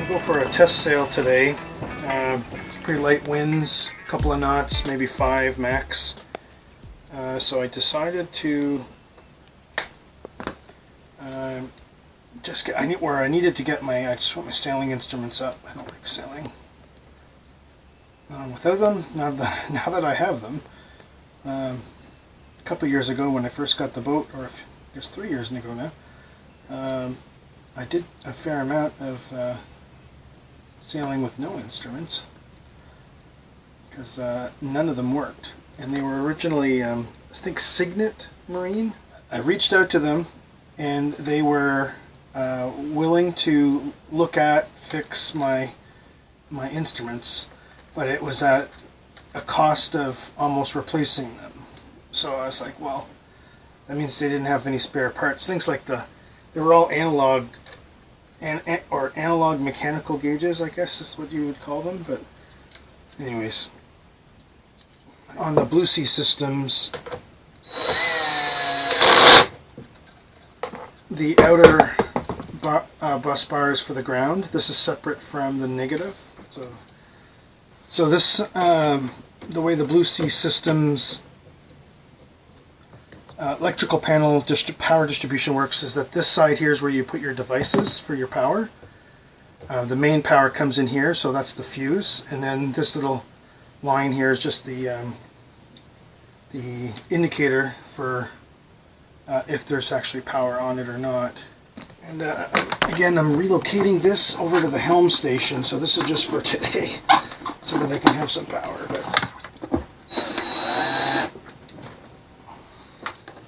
I'll go for a test sail today. Pretty light winds, a couple of knots, maybe 5 max. So I decided to just get, I needed to get I just want my sailing instruments up. I don't like sailing without them. Now that I have them, a couple of years ago when I first got the boat, or I guess 3 years ago now, I did a fair amount of sailing with no instruments because none of them worked, and they were originally I think Signet Marine. I reached out to them and they were willing to look at, fix my instruments, but it was at a cost of almost replacing them. So I was like, well, that means they didn't have any spare parts. Things like they were all analog or analog mechanical gauges, I guess is what you would call them. But anyways, on the Blue Sea systems, the outer bus bars for the ground, this is separate from the negative. So this, the way the Blue Sea systems electrical panel power distribution works is that this side here is where you put your devices for your power. The main power comes in here, so that's the fuse, and then this little line here is just the indicator for if there's actually power on it or not. And again, I'm relocating this over to the helm station, so this is just for today, so that I can have some power. But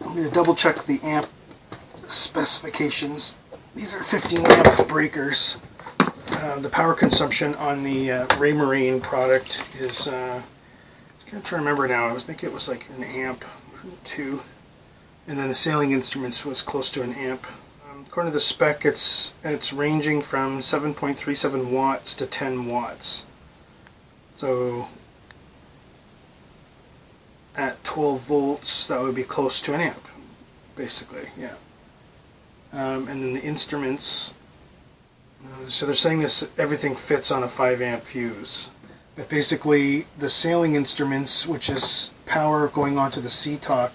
I'm going to double check the amp specifications. These are 15 amp breakers. The power consumption on the Raymarine product is, I'm trying to remember now, I think it was like an amp, 2. And then the sailing instruments was close to an amp. According to the spec, it's ranging from 7.37 watts to 10 watts. So at 12 volts, that would be close to an amp, basically, yeah. And then the instruments, so they're saying everything fits on a 5 amp fuse. But basically, the sailing instruments, which is power going onto the C-Talk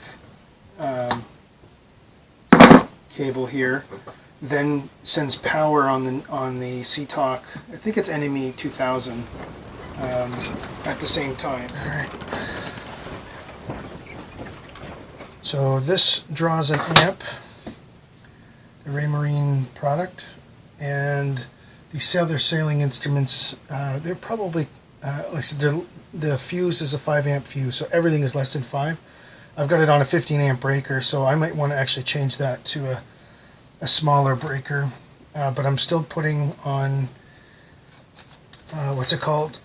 cable here, then sends power on the C-Talk, I think it's NME 2000, at the same time. All right. So this draws an amp, the Raymarine product, and these other sailing instruments, they're probably, like I said, the fuse is a 5 amp fuse, so everything is less than 5. I've got it on a 15 amp breaker, so I might want to actually change that to a smaller breaker, but I'm still putting on, what's it called?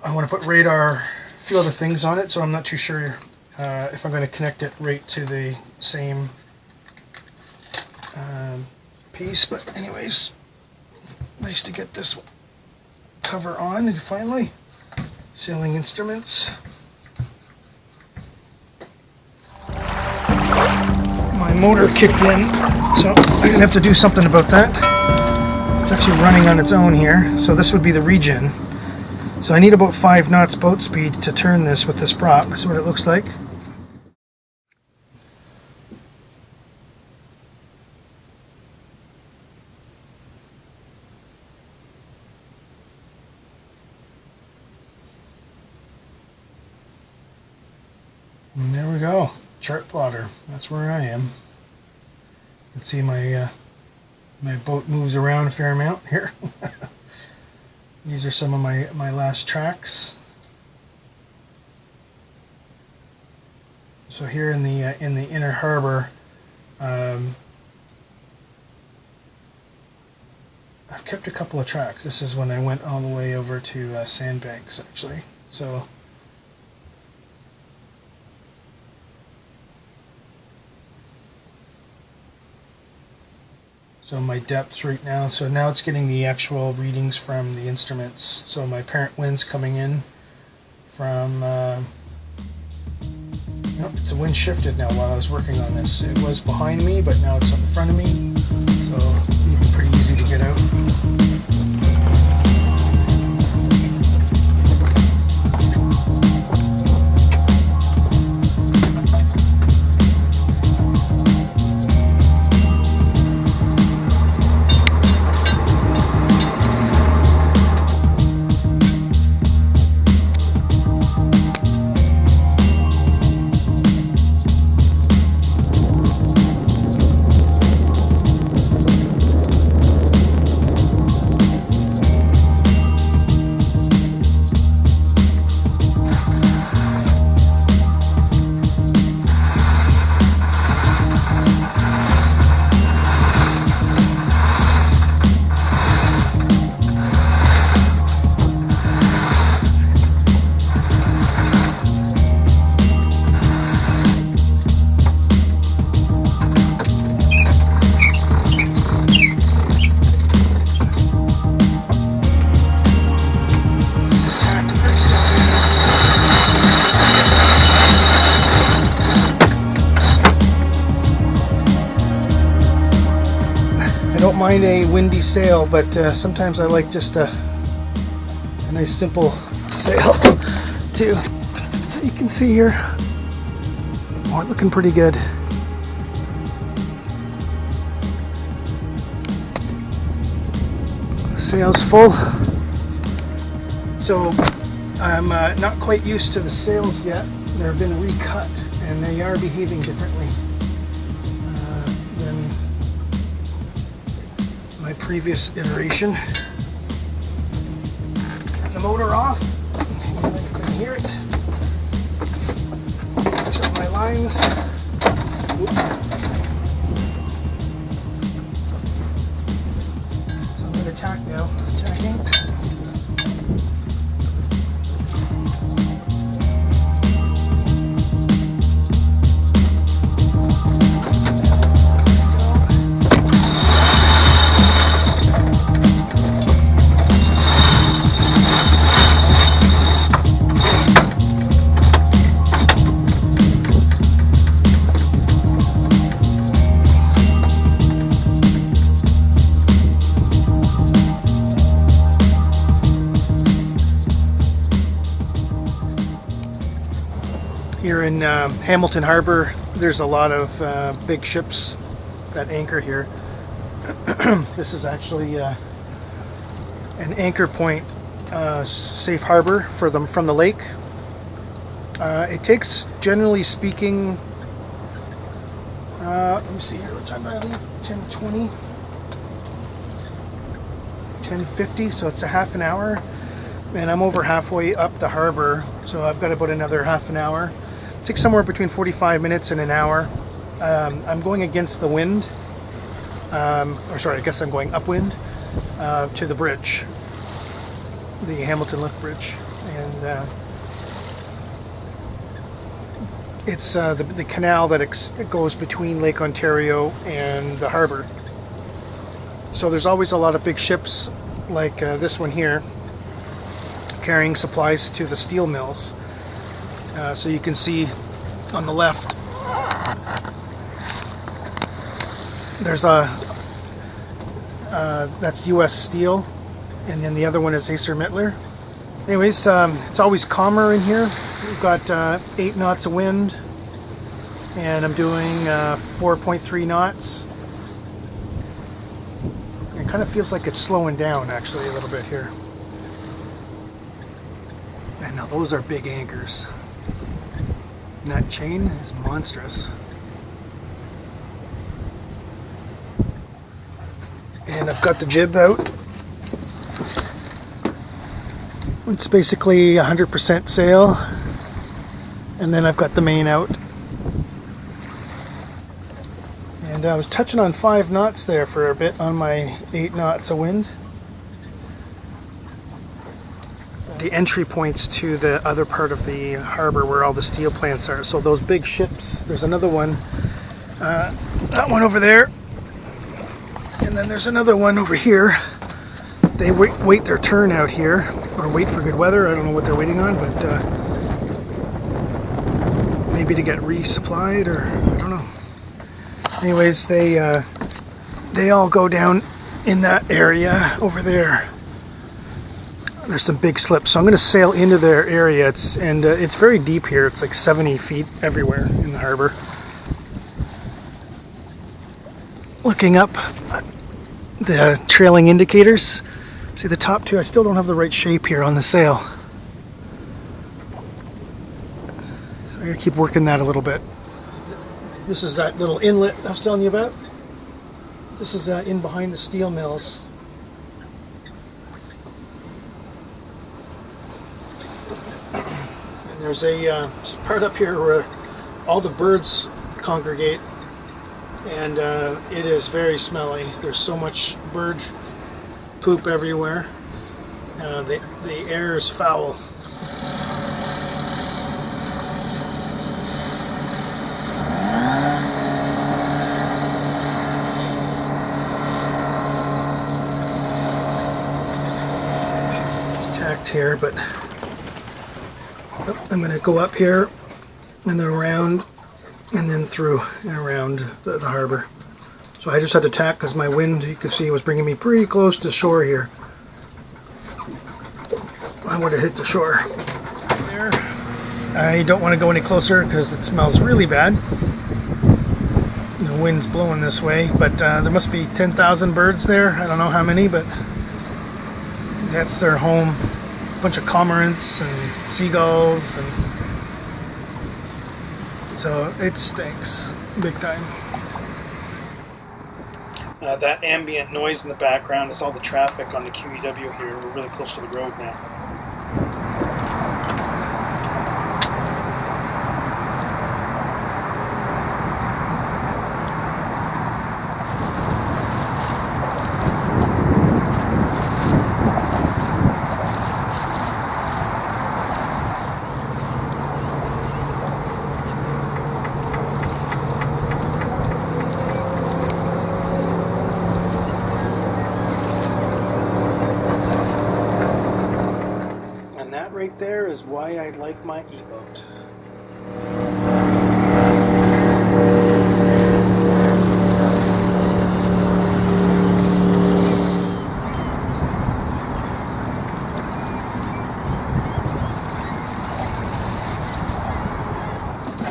I want to put radar, a few other things on it, so I'm not too sure if I'm going to connect it right to the same piece, but anyways, nice to get this cover on finally. Sailing instruments. My motor kicked in, so I'm going to have to do something about that. It's actually running on its own here, so this would be the Regen. So I need about 5 knots boat speed to turn this with this prop. That's what it looks like. And there we go. Chartplotter. That's where I am. You can see my my boat moves around a fair amount here. These are some of my last tracks. So here in the inner harbor, I've kept a couple of tracks. This is when I went all the way over to Sandbanks, actually. So my depths right now, so now it's getting the actual readings from the instruments. So my apparent wind's coming in from, the wind shifted now while I was working on this. It was behind me, but now it's in front of me, so it's pretty easy to get out. don't mind a windy sail, but sometimes I like just a nice simple sail too. So you can see here, oh, looking pretty good. Sail's full. So I'm not quite used to the sails yet. They've been recut and they are behaving differently than my previous iteration. Turn the motor off. You can hear it. Fix up my lines. So I'm going to tack now. Tacking. Here in Hamilton Harbour, there's a lot of big ships that anchor here. This is actually an anchor point, safe harbor for them from the lake. It takes, generally speaking, let me see here, what time did I leave? 10:20, 10:50, so it's a half an hour, and I'm over halfway up the harbor, so I've got about another half an hour. It takes somewhere between 45 minutes and an hour. I'm going against the wind, or sorry, I guess I'm going upwind to the bridge, the Hamilton Lift Bridge, and it's the canal that it goes between Lake Ontario and the harbor. So there's always a lot of big ships like this one here carrying supplies to the steel mills. So you can see on the left there's that's US Steel, and then the other one is ArcelorMittal. Anyways, it's always calmer in here. We've got 8 knots of wind, and I'm doing 4.3 knots. It kind of feels like it's slowing down actually a little bit here. And now those are big anchors. And that chain is monstrous. And I've got the jib out. It's basically 100% sail. And then I've got the main out. And I was touching on 5 knots there for a bit on my 8 knots of wind. The entry points to the other part of the harbor where all the steel plants are. So those big ships, there's another one, that one over there, and then there's another one over here. They wait their turn out here, or wait for good weather. I don't know what they're waiting on, but maybe to get resupplied, or I don't know. Anyways, they all go down in that area over there. There's some big slips, so I'm going to sail into their area. It's very deep here. It's like 70 feet everywhere in the harbor. Looking up the trailing indicators. See the top 2? I still don't have the right shape here on the sail. So I gotta keep working that a little bit. This is that little inlet I was telling you about. This is in behind the steel mills. There's a part up here where all the birds congregate, and it is very smelly. There's so much bird poop everywhere. The air is foul. It's tacked here, but I'm going to go up here and then around and then through and around the harbor. So I just had to tack because my wind, you can see, was bringing me pretty close to shore here. I would have hit the shore. There. I don't want to go any closer because it smells really bad. The wind's blowing this way, but there must be 10,000 birds there. I don't know how many, but that's their home. A bunch of cormorants and seagulls, and so it stinks big time. That ambient noise in the background is all the traffic on the QEW here. We're really close to the road now. Right there is why I like my e-boat.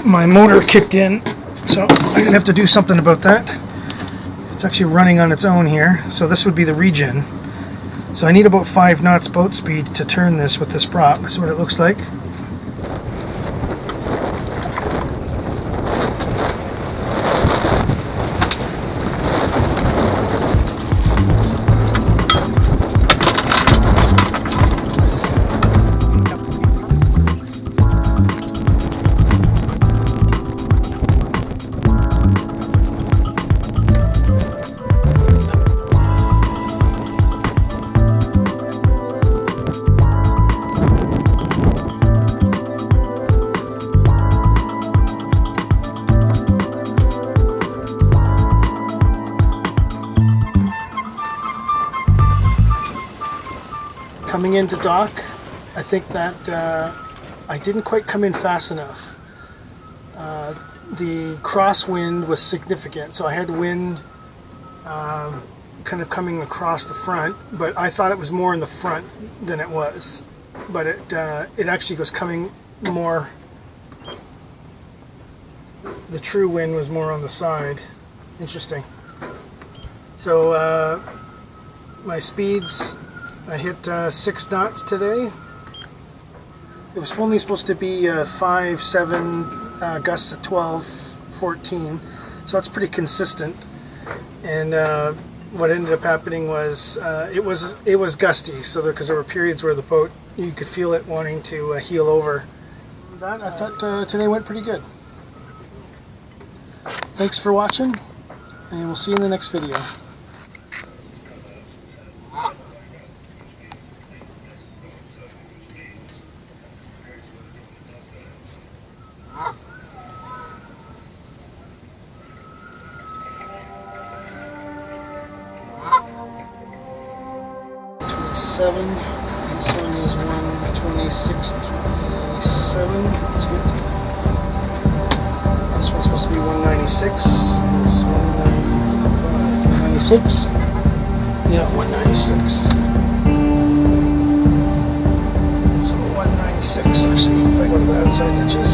My motor kicked in, so I'm gonna have to do something about that. It's actually running on its own here, so this would be the Regen. So I need about 5 knots boat speed to turn this with this prop. That's what it looks like. Coming into dock, I think that I didn't quite come in fast enough. The crosswind was significant, so I had wind kind of coming across the front, but I thought it was more in the front than it was. But it actually was coming more, the true wind was more on the side. Interesting. So my speeds, I hit 6 knots today. It was only supposed to be 5, 7, gusts of 12, 14, so that's pretty consistent. And what ended up happening was it was gusty, so because there were periods where the boat, you could feel it wanting to heel over. That I thought today went pretty good. Thanks for watching, and we'll see you in the next video. This one is 126, 27. That's good. This one's supposed to be 196. This 196. Yeah, 196. So 196 actually, if I go to the outside edges.